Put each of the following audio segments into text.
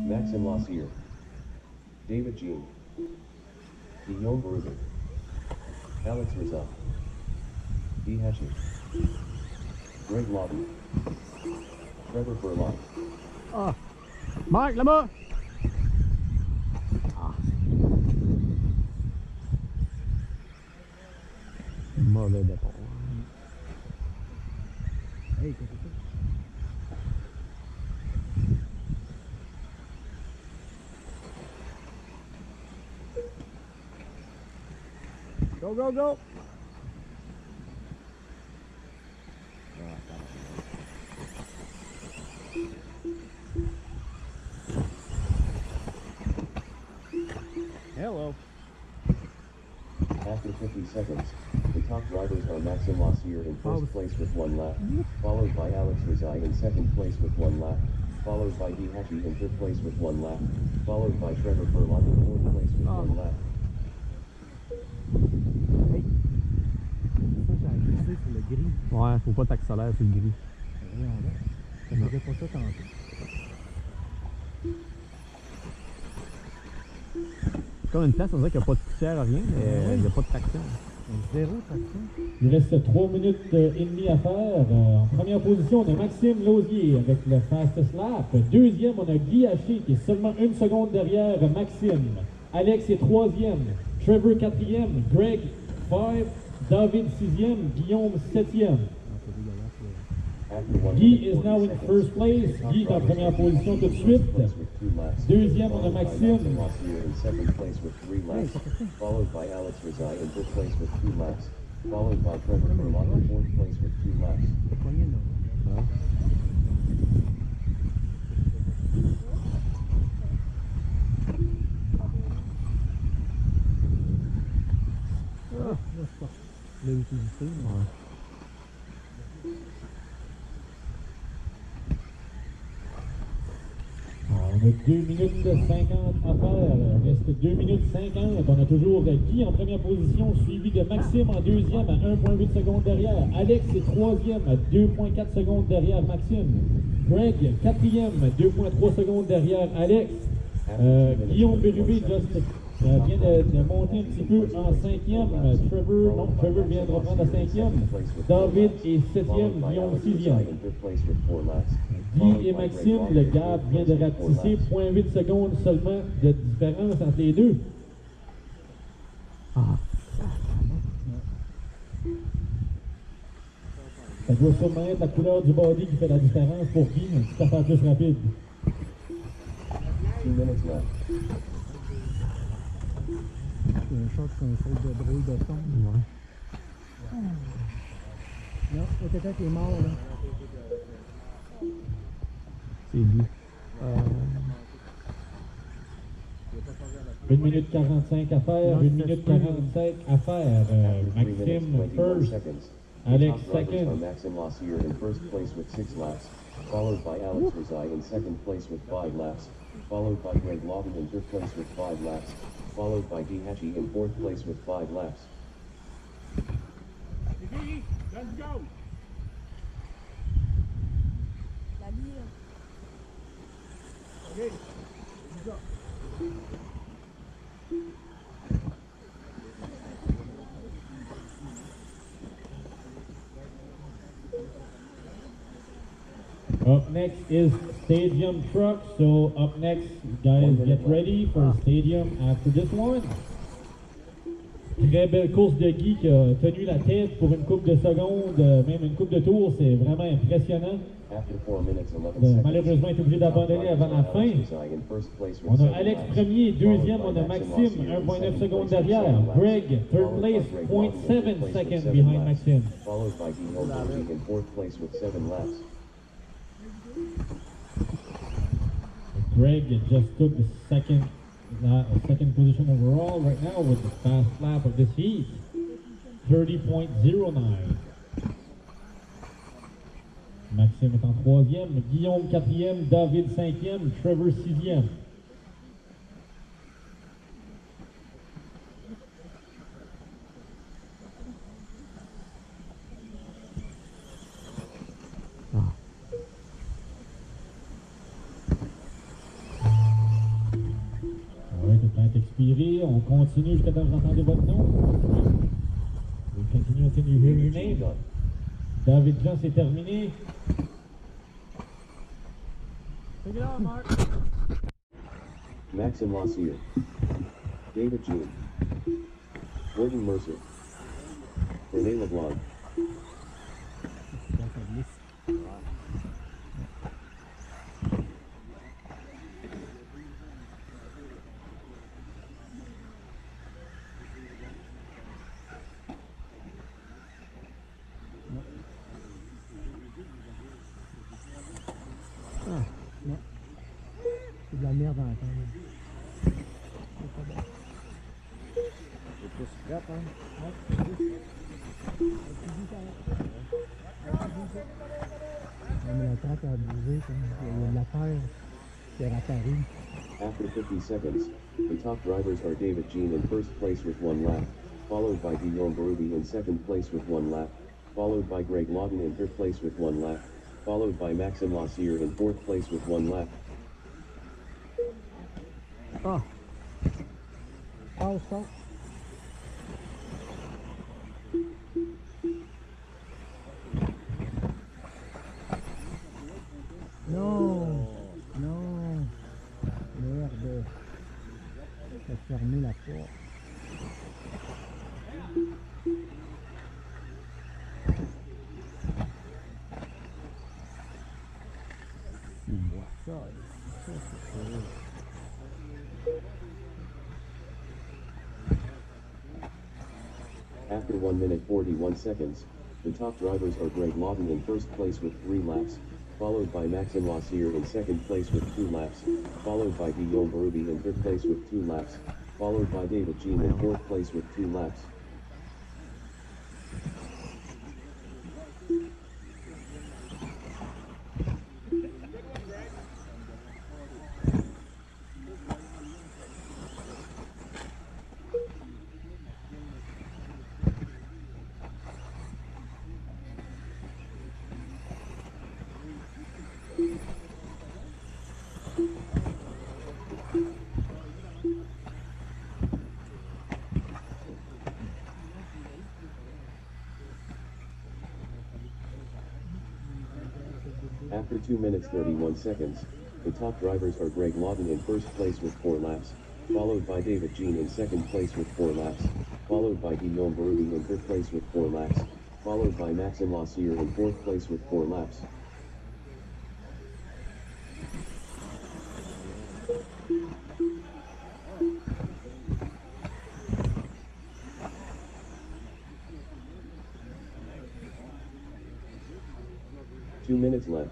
Maxim Lassier, David Jean, Guillaume Berube, Alex Rizal, Hashi, Greg Lobby, Trevor Furlong. Ah! Marc, là-bas! Ah! Mauvais départ. Hey, qu'est-ce que c'est? Go, go, go! Hello. After 50 seconds, the top drivers are Maxim Lassier in first place with 1 lap, followed by Alex Rizai in second place with 1 lap, followed by Hashi in third place with 1 lap, followed by Trevor Furlong in fourth place with 1 lap. Hey. Ça, j'ai glissé sur le gris. Ouais, faut pas t'accélérer sur le gris. Ça faisait pas ça tantôt. Comme une place, on dirait qu'il n'y a pas de poussière, rien, mais il n'y a pas de traction. Zéro traction. Il reste 3 minutes et demie à faire. En première position, on a Maxime Lausier avec le fastest lap. Deuxième, on a Guy Haché qui est seulement 1 seconde derrière Maxime. Alex est troisième. Trevor quatrième. Greg 5. David sixième. Guillaume septième. Guy is now in first place. Guy est en première position tout de suite. Deuxième, on a Maxime. Followed by Alex Rizai in fifth place with 2 laps, followed by Trevor Furlong in fourth place with 2 laps. On a 2 minutes 50 à faire. Il reste 2 minutes 50. On a toujours Guy en première position, suivi de Maxime en deuxième à 1,8 secondes derrière. Alex est troisième à 2,4 secondes derrière Maxime. Greg, quatrième, 2,3 secondes derrière Alex. Guillaume Berube vient de monter un petit peu en cinquième. Trevor vient de reprendre la cinquième. David est septième, Guillaume sixième. Guy et Maxime, le gap vient de rapetisser, 0,8 secondes seulement de différence entre les deux. Ah. Ça doit sûrement être la couleur du body qui fait la différence pour Guy, mais c'est pas plus rapide. 2 minutes left. C'est un choc qu'on fait de drôle de son. Ouais. Non, il y a quelqu'un qui est mort là. C'est lui. 1 minute 45 à faire, 1 minute 45 à faire. Maxime first, Alex second. Maxim Lassier in first place with 6 laps, followed by Alex Rizai in second place with 5 laps, followed by Greg Lobby in third place with 5 laps, followed by Hashi in fourth place with 5 laps. Let's go! Okay, let's go. Up next is Stadium Truck. So up next, guys, get ready for Stadium after this one. Très belle course de Guy qui a tenu la tête pour une couple de secondes, même une couple de tours. C'est vraiment impressionnant. Malheureusement, il est obligé d'abandonner avant la fin. On a Alex premier, deuxième, on a Maxime, 1,9 secondes derrière. Greg, third place, 0.7 seconds behind Maxime. Followed by Guillaume Berube in fourth place with 7 laps. Greg just took the second position overall right now with the fast lap of this heat, 30.09. Maxime est en troisième, Guillaume quatrième, David cinquième, Trevor sixième. expiré. On continue jusqu'à temps que vous entendez votre nom. We continue until you hear your name. David Jean, c'est terminé. Take it out, Mark. Maxim Lassier, David Jean, Gordon Mercer, René LeBlanc, Dans sa glisse. Ah, non. C'est de la merde dans la tête. C'est pas bon. C'est plus prêt, hein? Ouais, mais la traque a bougé, comme il y a de la terre qui est apparue. After 50 seconds, the top drivers are David Jean in first place with 1 lap, followed by Guillaume Baroubi in second place with 1 lap, followed by Greg Lawton in third place with 1 lap, followed by Maxim Lassier in fourth place with 1 lap. Ah! Oh, so. Non! Non! Merde! J'ai fermé la porte. C'est moi ça, c'est horrible. After 1 minute 41 seconds, the top drivers are Greg Lawton in first place with 3 laps, followed by Maxim Lassier in second place with 2 laps, followed by Guillaume Baroubi in third place with 2 laps, followed by David Jean in fourth place with 2 laps. After 2 minutes 31 seconds, the top drivers are Greg Lawton in first place with 4 laps, followed by David Jean in second place with 4 laps, followed by Guillaume Baroubi in third place with 4 laps, followed by Maxim Lassier in fourth place with 4 laps. Two minutes left.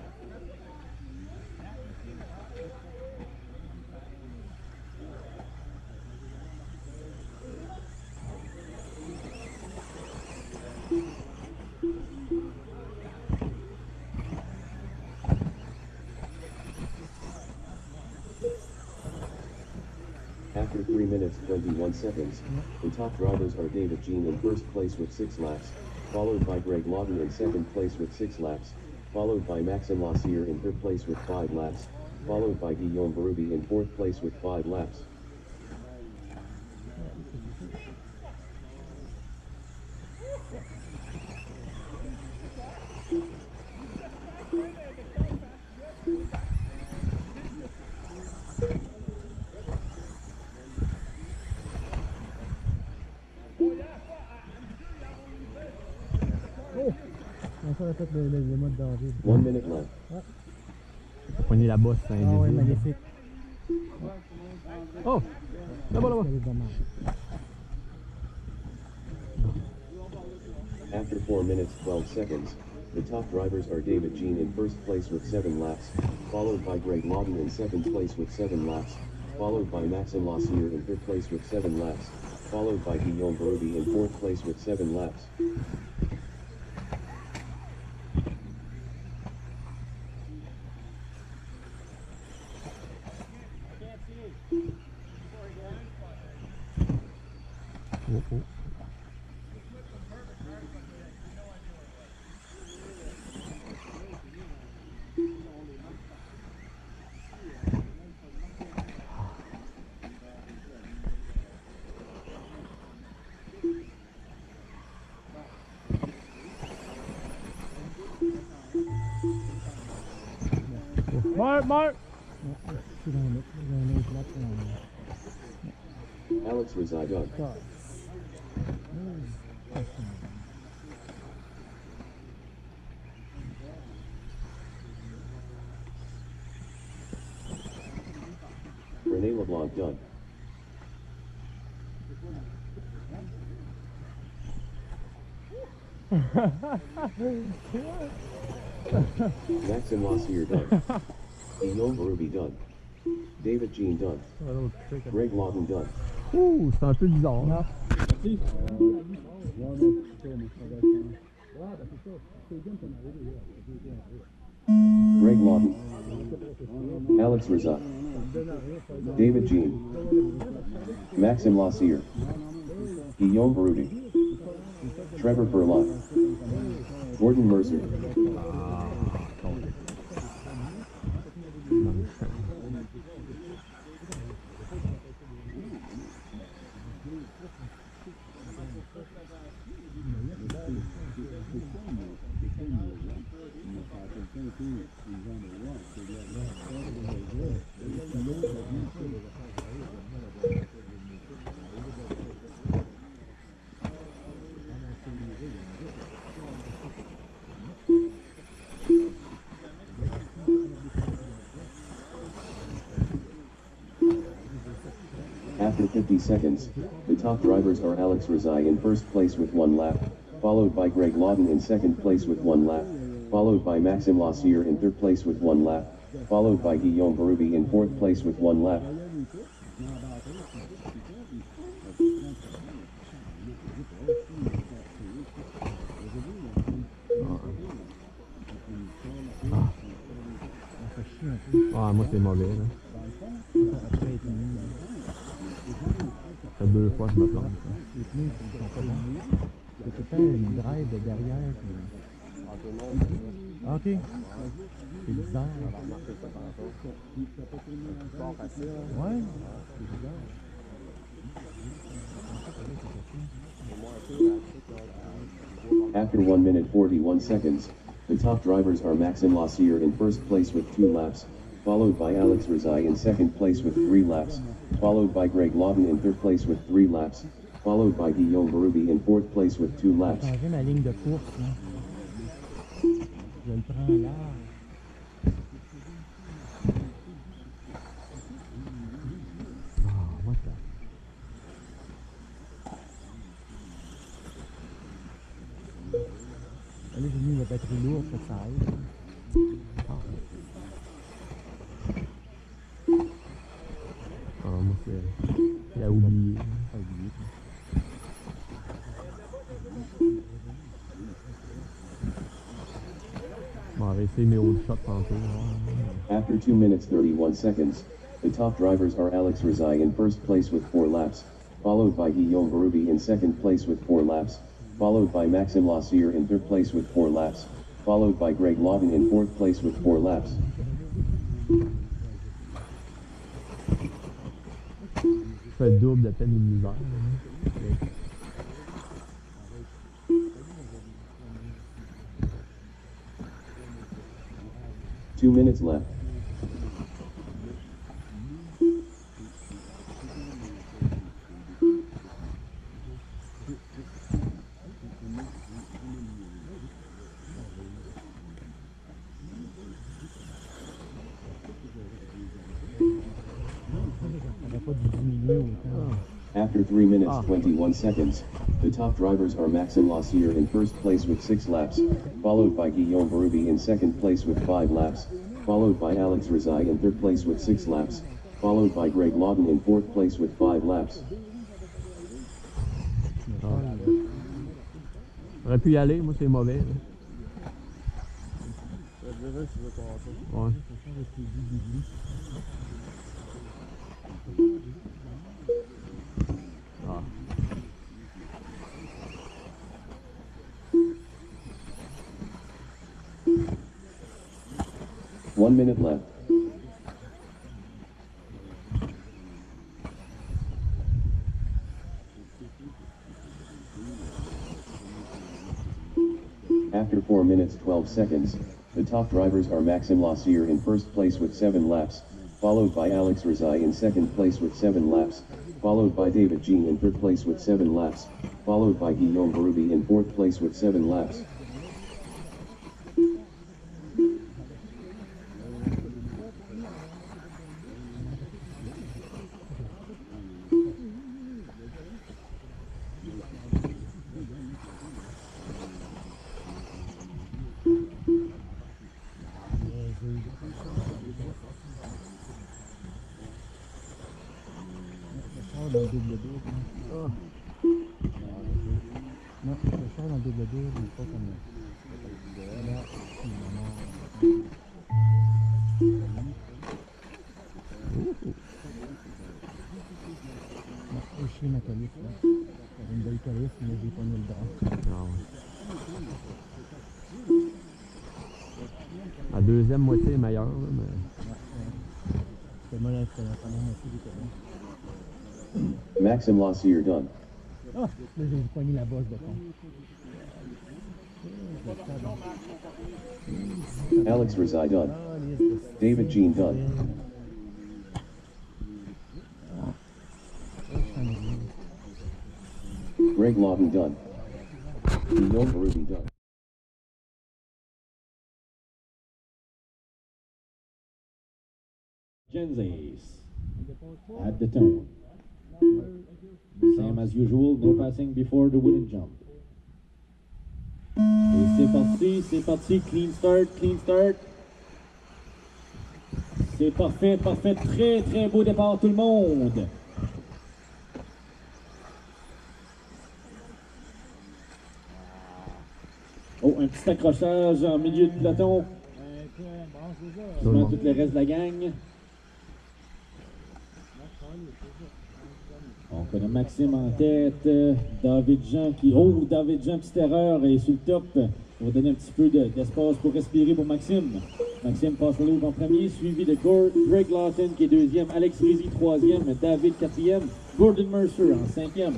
After 3 minutes 21 seconds, the top drivers are David Jean in first place with 6 laps, followed by Greg Lawton in second place with 6 laps, followed by Maxim Lassier in third place with 5 laps, followed by Guillaume Baroubi in fourth place with 5 laps. Ça a fait le mode danger. 1 minute left. T'as poigné la bosse, c'est invisible. Ah ouais, magnifique. Oh! Là-bas, là-bas. After 4 minutes 12 seconds, the top drivers are David Jean in first place with 7 laps, followed by Greg Lawton in second place with 7 laps, followed by Maxim Lassier in third place with 7 laps, followed by Guillaume Baroubi in fourth place with 7 laps. Marc, Marc! Je suis dans le autre lac. Alex Rizai done. Renee LeBlanc done. Maxim Lassier done. Guillaume Barubi done. David Jean done. Greg Lawton done. Ouh, c'est un peu bizarre. Merci. Greg Lawton. Alex Rizai. David Jean. Maxim Lassier. Guillaume Barubi. Trevor Furlong. Gordon Mercer. After 50 seconds, the top drivers are Alex Rizai in first place with 1 lap, followed by Greg Lawton in second place with 1 lap, followed by Maxim Lassier in third place with 1 lap, followed by Guillaume Barubi in fourth place with 1 lap. Ah, moi c'est mauvais là. Ça fait 2 fois que je me plante. Les pneus sont pas bons. C'est tout le temps une drive de derrière. Ah, ok. C'est bizarre. Ouais. C'est bizarre. After 1 minute 41 seconds, the top drivers are Maxim Lassier in first place with 2 laps, followed by Alex Rizai in second place with 3 laps, followed by Greg Lawton in third place with 3 laps, followed by Guillaume Barubi in fourth place with 2 laps. Changer ma ligne de course, là. Je le prends là. Ah, what the... Là, j'ai mis la batterie lourde, ça aide. Ah, moi c'est... Il a oublié. Pas oublié. Bon, on va essayer mes autres shots tantôt. After 2 minutes 31 seconds, the top drivers are Alex Rizai in first place with 4 laps, followed by Guillaume Barubi in second place with 4 laps, followed by Maxim Lassier in third place with 4 laps, followed by Greg Lawton in fourth place with 4 laps. Je fais le double de peine une misère. 2 minutes left. After 3 minutes 21 seconds, the top drivers are Maxim Lassier in first place with 6 laps, followed by Guillaume Barubi in second place with 5 laps, followed by Alex Rizai in third place with 6 laps, followed by Greg Lawton in fourth place with 5 laps. J'aurais pu y aller, moi c'est mauvais. Là. Ouais. Ah. One minute left. After 4 minutes 12 seconds, The top drivers are Maxim Lassier in first place with 7 laps, followed by Alex Rizai in second place with 7 laps, followed by David Jean in third place with 7 laps, followed by Guillaume Berube in fourth place with 7 laps. Dans le double-double. Oh. Non, c'est cher dans le double-double, mais pas comme là. Non, je suis ma calife là. J'avais une belle calife, mais j'ai pas mis le bras. Ah ouais. La deuxième moitié est meilleure, là, mais... C'est moi la première moitié du terrain. Maxim Lassier done. Ah, là j'ai pogné la bosse de con. Alex Rizai done. David Jean done. Greg Lawton done. Guillaume Berube done. Genzace at the turn. Same as usual, no passing before the wooden jump. Et c'est parti, clean start. C'est parfait, très très beau départ tout le monde. Oh, un petit accrochage en milieu de peloton. Devant tout le reste de la gang. Donc on a Maxime en tête, David Jean David Jean, petite erreur, et sur le top. On va donner un petit peu d'espace pour respirer pour Maxime. Maxime passe le loop en premier, suivi de Greg Lawton qui est deuxième, Alex Rizzi troisième, David quatrième, Gordon Mercer en cinquième,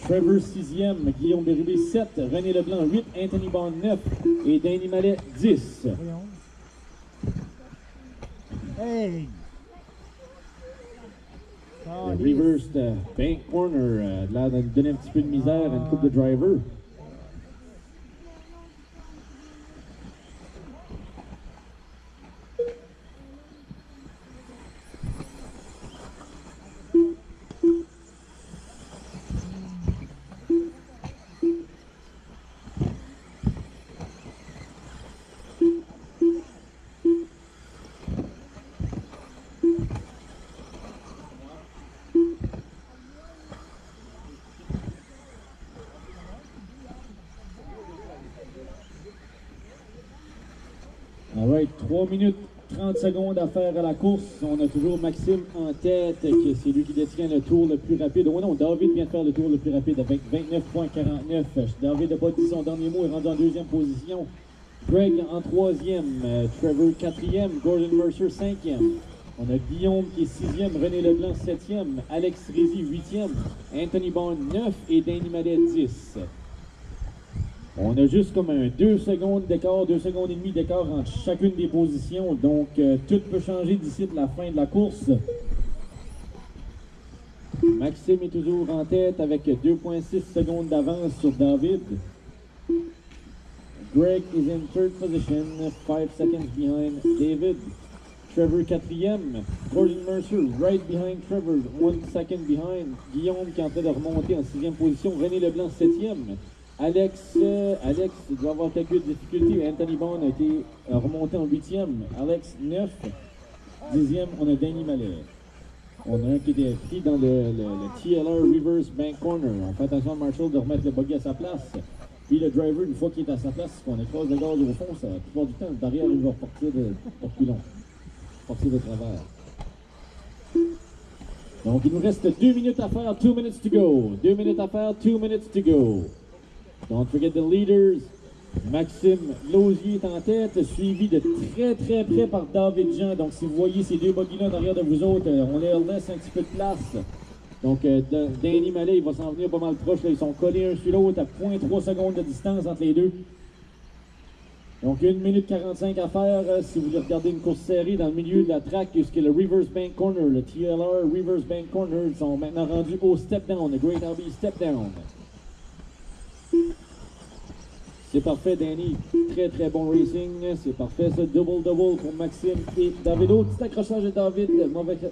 Trevor sixième, Guillaume Berube 7, René Leblanc 8, Anthony Bond 9 et Danny Mallet 10. Hey! Le reverse bank corner, là, de donner un petit peu de misère à une coupe de driver. All right, 3 minutes 30 secondes à faire à la course. On a toujours Maxime en tête, que c'est lui qui détient le tour le plus rapide. Oh non, David vient de faire le tour le plus rapide avec 29,49. David n'a pas dit son dernier mot, est rendu en deuxième position. Greg en troisième, Trevor quatrième, Gordon Mercer cinquième. On a Guillaume qui est sixième, René Leblanc septième, Alex Rizzi huitième, Anthony Bond 9 et Danny Mallet 10. On a juste comme un 2 secondes d'écart, 2 secondes et demie d'écart entre chacune des positions. Donc, tout peut changer d'ici la fin de la course. Maxime est toujours en tête avec 2,6 secondes d'avance sur David. Greg is in third position, 5 seconds behind David. Trevor quatrième. Gordon Mercer right behind Trevor, 1 second behind. Guillaume qui est en train de remonter en sixième position. René Leblanc septième. Alex doit avoir quelques difficultés. Anthony Bond a été remonté en huitième. Alex 9. Dixième, on a Danny Mallet. On a un qui était pris dans le TLR Reverse Bank Corner. On fait attention à Marshall de remettre le buggy à sa place. Puis le driver, une fois qu'il est à sa place, qu'on écrase le gaz au fond, ça, la plupart du temps, le derrière, il va repartir de reculons. Partir de travers. Donc, il nous reste 2 minutes à faire, 2 minutes to go. 2 minutes à faire, 2 minutes to go. Don't forget the leaders. Maxime Lausier est en tête, suivi de très très près par David Jean. Donc si vous voyez ces deux buggy-là derrière de vous autres, on leur laisse un petit peu de place. Donc Danny Mallet, il va s'en venir pas mal proche. Là. Ils sont collés un sur l'autre à 0,3 secondes de distance entre les deux. Donc 1 minute 45 à faire si vous voulez regarder une course serrée dans le milieu de la track, puisque le Reverse Bank Corner, le TLR Reverse Bank Corner sont maintenant rendus au step down, le Great RB step down. C'est parfait, Danny. Très très bon racing. C'est parfait, ce double-double pour Maxime et David. Oh, petit accrochage de David.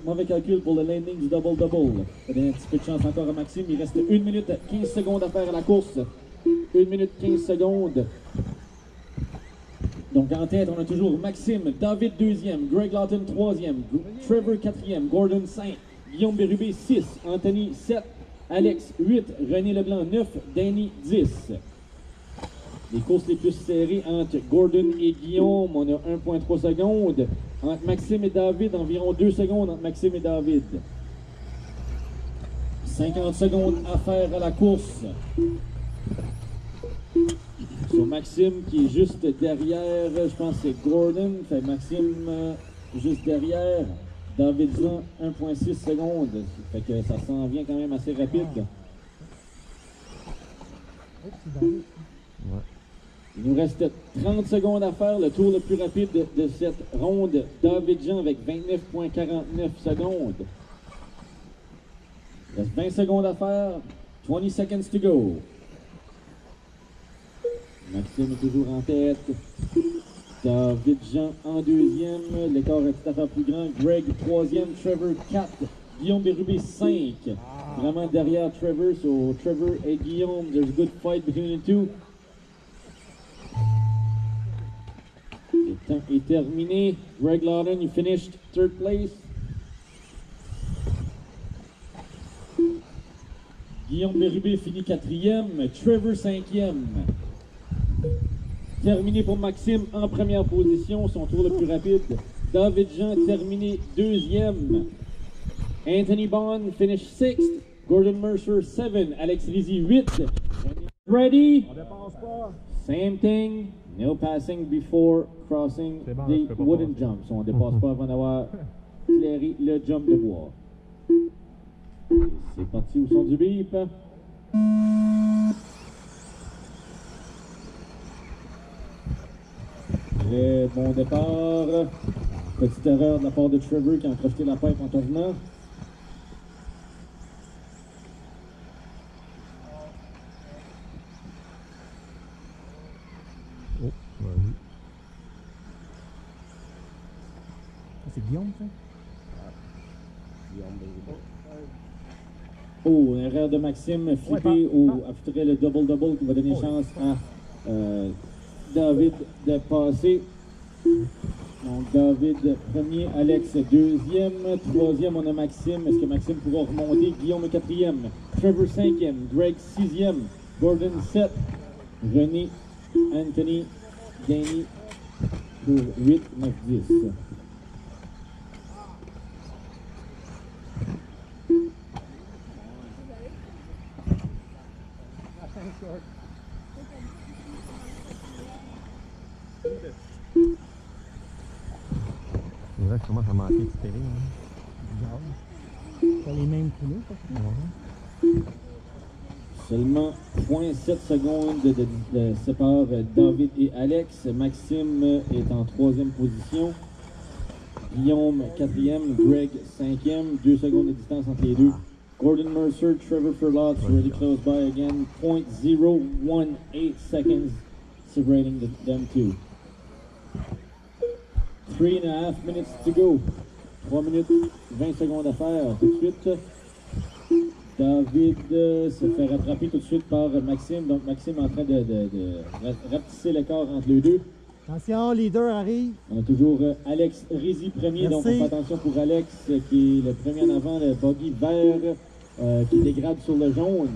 Mauvais calcul pour le landing du double-double. Ça donne un petit peu de chance encore à Maxime. Il reste 1 minute 15 secondes à faire à la course. 1 minute 15 secondes. Donc en tête, on a toujours Maxime, David 2e, Greg Lawton 3e, Trevor 4e, Gordon 5, Guillaume Bérubé 6, Anthony 7, Alex 8, René Leblanc 9, Danny 10. Les courses les plus serrées entre Gordon et Guillaume, on a 1,3 secondes. Entre Maxime et David, environ 2 secondes entre Maxime et David. 50 secondes à faire à la course. Sur Maxime qui est juste derrière, je pense que c'est Gordon. Fait Maxime juste derrière. David Jean 1,6 secondes. Fait que ça s'en vient quand même assez rapide. Il nous reste 30 secondes à faire. Le tour le plus rapide de cette ronde. David Jean avec 29,49 secondes. Il reste 20 secondes à faire. 20 seconds to go. Maxime est toujours en tête. David Jean en 2e. L'écart est tout à fait plus grand. Greg 3e. Trevor 4. Guillaume Bérubé 5. Vraiment derrière Trevor. So Trevor et Guillaume, there's a good fight between the two. Le temps est terminé. Greg Lawton, you finished 3rd place. Guillaume Bérubé finit 4e. Trevor 5e. Terminé pour Maxime en première position, son tour le plus rapide. David Jean terminé 2e. Anthony Bond finished 6th. Gordon Mercer 7. Alex Rizzi 8. Ready? On dépense pas. Same thing. No passing before crossing C'est bon, the je peux pas wooden passer. jump. So on ne dépasse pas avant d'avoir clairé le jump de bois. C'est parti au son du bip. Très bon départ. Petite erreur de la part de Trevor qui a projeté la pipe en tournant. Oh, vas-y. C'est Guillaume, ça? Oh, erreur de Maxime, flippé après le double-double qui va donner chance à David de passer. Donc David premier, Alex deuxième, troisième on a Maxime. Est-ce que Maxime pourra remonter? Guillaume est quatrième, Trevor cinquième, Greg sixième, Gordon 7, René, Anthony, Danny pour 8, 9, 10. C'est vrai que commence à manquer de terrain. Pas les mêmes pneus, parce que... Seulement 0,7 secondes de séparent David et Alex. Maxime est en troisième position. Guillaume quatrième, Greg cinquième. 2 secondes de distance entre les deux. Gordon Mercer, Trevor Furlot, really close by again. 0.018 seconds separating them two. 3.5 minutes to go. 3 minutes 20 secondes à faire. Tout de suite, David se fait rattraper tout de suite par Maxime. Donc Maxime est en train de rapetisser l'écart entre les deux. Attention, leader arrive. On a toujours Alex Rizzi premier. Merci. Donc on fait attention pour Alex qui est le premier en avant, le buggy vert qui dégrade sur le jaune.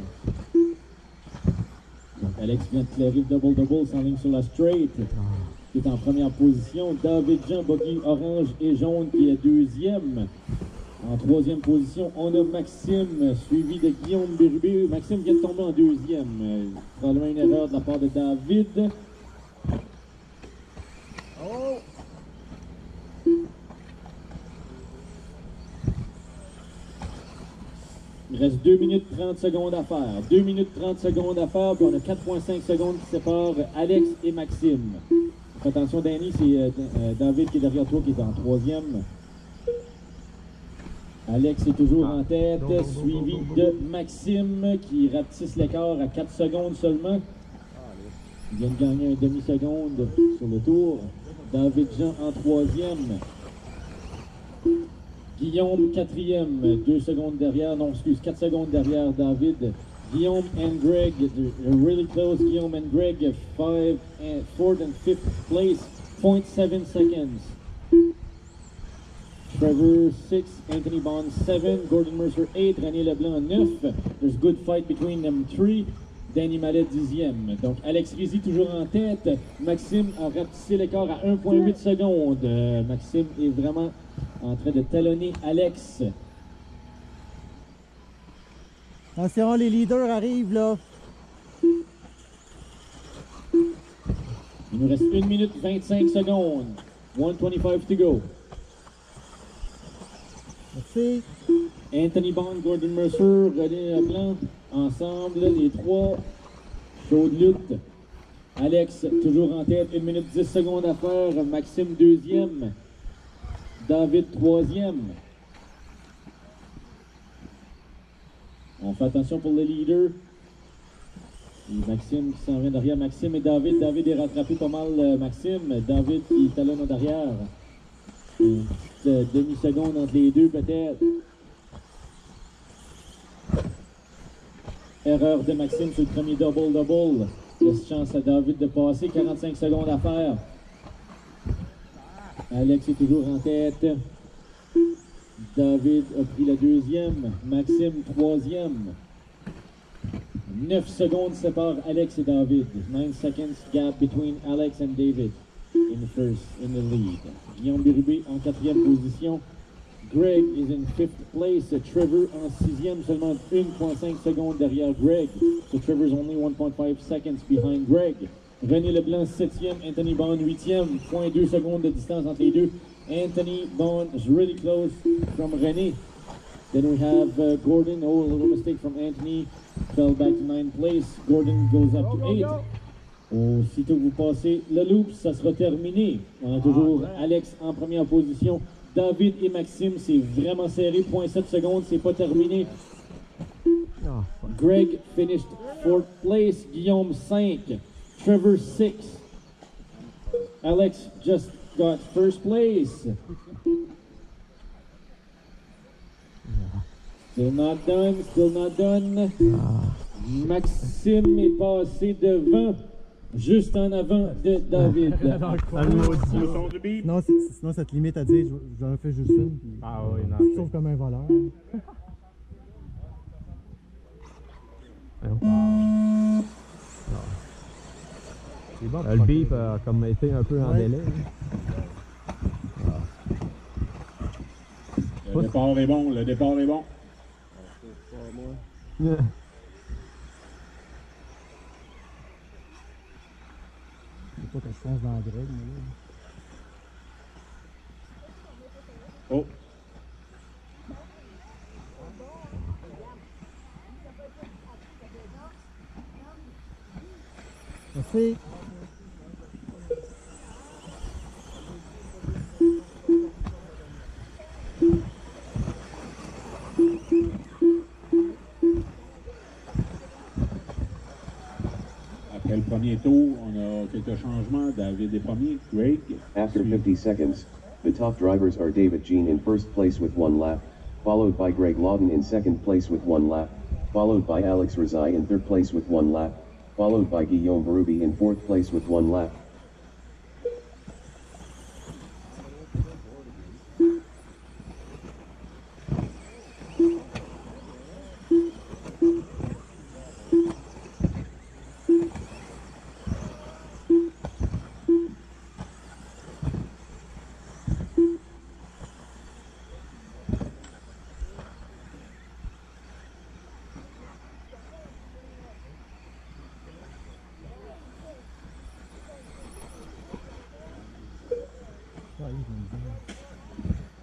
Donc Alex vient de clairer le double-double sans ligne sur la straight, qui est en première position. David Jean, buggy orange et jaune qui est deuxième. En troisième position, on a Maxime, suivi de Guillaume Bérubé. Maxime vient de tomber en deuxième. Probablement une erreur de la part de David. Il reste 2 minutes 30 secondes à faire. 2 minutes 30 secondes à faire, puis on a 4,5 secondes qui séparent Alex et Maxime. Fais attention, Danny, c'est David qui est derrière toi qui est en troisième. Alex est toujours en tête, suivi de Maxime qui rapetisse l'écart à 4 secondes seulement. Il vient de gagner un demi-seconde sur le tour. David Jean en troisième. Guillaume quatrième, 2 secondes derrière, non excuse, 4 secondes derrière David. Guillaume and Greg, really close. Guillaume and Greg, 4th and 5th place, 0.7 seconds. Trevor 6, Anthony Bond 7, Gordon Mercer 8, René Leblanc 9. There's good fight between them 3. Danny Mallet 10e. Donc Alex Rizzi toujours en tête. Maxime a rapetissé l'écart à 1.8 secondes. Maxime est vraiment en train de talonner Alex. Attention, les leaders arrivent là. Il nous reste 1 minute 25 secondes. 1:25 to go. Merci. Anthony Bond, Gordon Mercer, René Leblanc, ensemble, les trois. Chaude lutte. Alex, toujours en tête, 1 minute 10 secondes à faire. Maxime, deuxième. David, troisième. On fait attention pour le leader. Et Maxime qui s'en vient derrière. Maxime et David. David est rattrapé pas mal. Maxime. David qui talonne en derrière. Une petite demi-seconde entre les deux peut-être. Erreur de Maxime sur le premier double-double. Laisse chance à David de passer. 45 secondes à faire. Alex est toujours en tête. David a pris la deuxième. Maxime, troisième. 9 secondes séparent Alex et David. 9 seconds gap between Alex and David in the lead. Guillaume Bérubé en 4e position. Greg is in 5th place. Trevor en 6e, seulement 1.5 secondes derrière Greg. So Trevor's only 1.5 seconds behind Greg. René Leblanc 7e, Anthony Bond 8e, 0.2 secondes de distance entre les deux. Anthony Bond is really close from René. Then we have Gordon. Oh, a little mistake from Anthony. Fell back to 9th place. Gordon goes up to 8. Aussitôt que vous passez le loop, ça sera terminé. On a toujours Alex en première position. David et Maxime, c'est vraiment serré. 0.7 secondes, c'est pas terminé. Greg finished 4th place. Guillaume 5. Trevor 6. Alex just got 1st place. Still not done, still not done. Maxime est passé devant, juste en avant de David. Le son du beat. Sinon, ça te limite à dire j'en fais juste une. Puis Ah oui, non. je trouve comme un voleur. C'est bon, le beep a comme été un peu en délai. Le départ est bon, le départ est bon. C'est pas que je fonce dans la grève, mais là. Oh. Merci. Après le premier tour, on a quelques changements. David est premier, Greg. After 50 seconds, the top drivers are David Jean in first place with 1 lap, followed by Greg Lawton in second place with 1 lap, followed by Alex Rizai in third place with 1 lap, followed by Guillaume Berube in fourth place with 1 lap.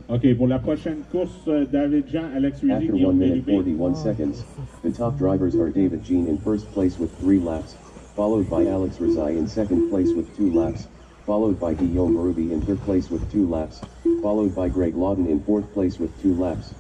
OK, pour la prochaine course, David Jean, Alex Rizzi, After 1 Guillaume minute Bérubé. 41 seconds, the top drivers are David Jean in first place with 3 laps, followed by Alex Rizai in second place with 2 laps, followed by Guillaume Ruby in third place with 2 laps, followed by Greg Lawton in fourth place with 2 laps.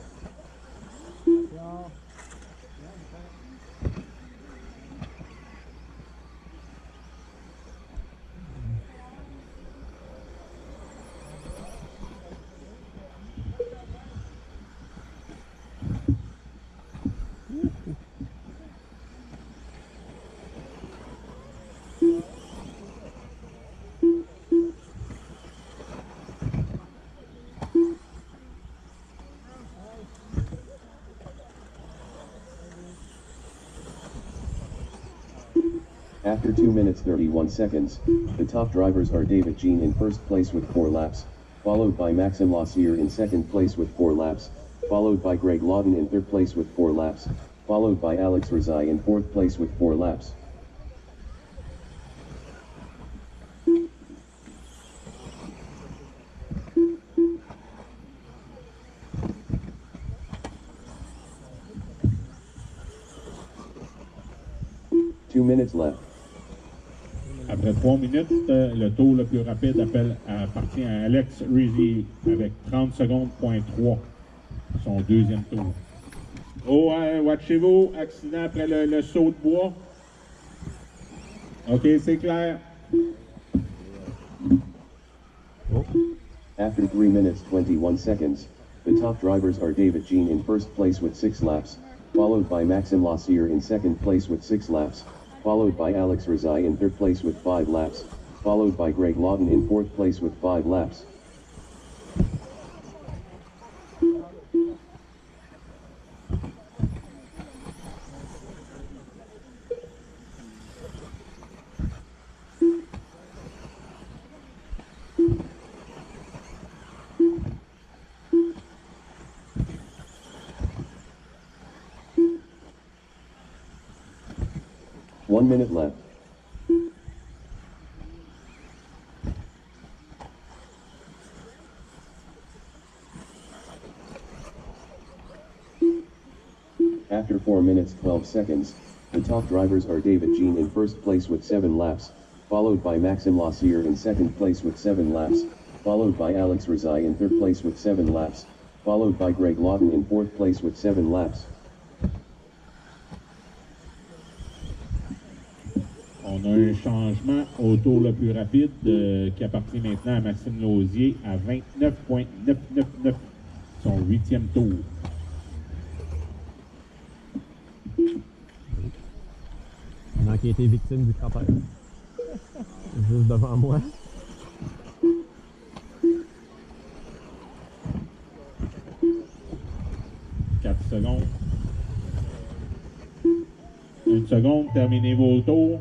After 2 minutes 31 seconds, the top drivers are David Jean in first place with 4 laps, followed by Maxime Lassier in second place with 4 laps, followed by Greg Lawton in third place with 4 laps, followed by Alex Rizai in fourth place with 4 laps. Two minutes left. Après 3 minutes, le tour le plus rapide appartient à Alex Rizzi avec 30 secondes, point 3, son deuxième tour. Oh, watchez-vous, accident après le saut de bois. OK, c'est clair. After 3 minutes 21 seconds, the top drivers are David Jean in first place with 6 laps, followed by Maxime Lassier in second place with 6 laps, followed by Alex Rizai in third place with 5 laps, followed by Greg Lawton in fourth place with 5 laps. One minute left. After 4 minutes 12 seconds, the top drivers are David Jean in first place with 7 laps, followed by Maxime Lassier in second place with 7 laps, followed by Alex Rizai in third place with 7 laps, followed by Greg Lawton in fourth place with 7 laps. On a un changement au tour le plus rapide qui appartient maintenant à Maxime Lausier à 29,999, son 8e tour. Pendant qu'il a été victime du cratère. Juste devant moi. Secondes. 1 seconde, terminez vos tours.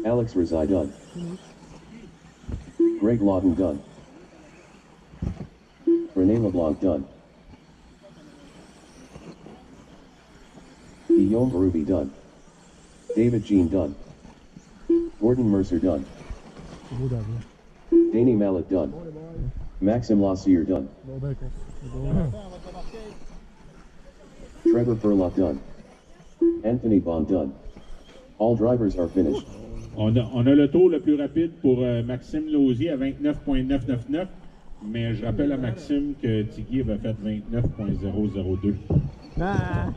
Alex Rizai done. Greg Lawton done. René LeBlanc done. Guillaume Ruby done. David Jean done. Gordon Mercer done. Danny Mallet done. Maxime Lassier done. Trevor Furlock done. Anthony Bond done. All drivers are finished. On a le tour le plus rapide pour Maxime Lausier à 29,999, mais je rappelle à Maxime que Tigui avait fait 29,002. Ah!